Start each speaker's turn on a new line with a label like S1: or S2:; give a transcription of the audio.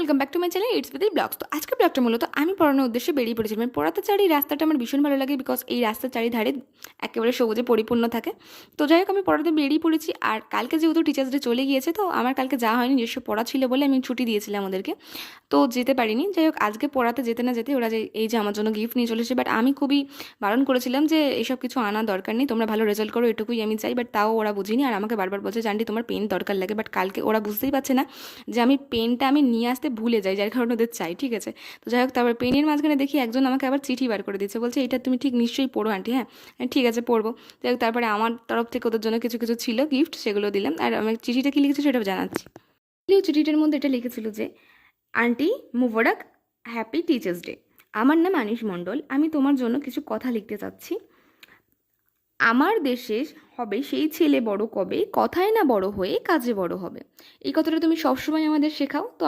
S1: Welcome back to my channel it's with blogs. তো আজকের ব্লগটা মূলত আমি পড়ানোর উদ্দেশ্যে বেরিয়ে পড়েছিলাম। পড়াতে চারি রাস্তাটা আমার ভীষণ ভালো লাগে, বিকজ এই রাস্তার চারিধারে একেবারে সবুজে পরিপূর্ণ থাকে। তো যাই হোক, আমি পড়াতে বেরিয়ে পড়েছি। আর কালকে যেহেতু টিচার্স ডে চলে গিয়েছে, তো আমার কালকে যাওয়া হয়নি, নিজস্ব পড়া ছিল বলে আমি ছুটি দিয়েছিলাম ওদেরকে, তো যেতে পারিনি। যাই হোক, আজকে পড়াতে যেতে না যেতে ওরা যে এই যে আমার জন্য গিফট নিয়ে চলেছে, বাট আমি খুবই বারণ করেছিলাম যে এইসব কিছু আনার দরকার নেই, তোমরা ভালো রেজাল্ট করো, এটুকুই আমি চাই। বাট তাও ওরা বুঝিনি, আর আমাকে বারবার বলছে যে আন্টি তোমার পেন দরকার লাগে। বাট কালকে ওরা বুঝতেই পারছে না যে আমি পেনটা আমি নিয়ে আসতে ভুলে যাই, যার কারণে ওদের চাই, ঠিক আছে। তো যাই হোক, তারপর পেনের মাঝখানে দেখি একজন আমাকে আবার চিঠি বার করে দিচ্ছে, বলছে এটা তুমি ঠিক নিশ্চয়ই পড়ো আন্টি। হ্যাঁ, ঠিক আছে পড়বো। যাই হোক, তারপরে আমার তরফ থেকে ওদের জন্য কিছু কিছু ছিল গিফট, সেগুলো দিলাম। আর আমি চিঠিটা কি লিখেছি সেটাও জানাচ্ছি। চিঠিটার মধ্যে এটা লিখেছিল যে আন্টি মুবারক, হ্যাপি টিচার্স ডে। আমার নাম আনিশ মণ্ডল, আমি তোমার জন্য কিছু কথা লিখতে চাচ্ছি। আমার দেশে হবে সেই ছেলে বড় কবে, কথায় না বড় হয়ে কাজে বড় হবে। এই কথাটা তুমি সবসময় আমাদের শেখাও। তো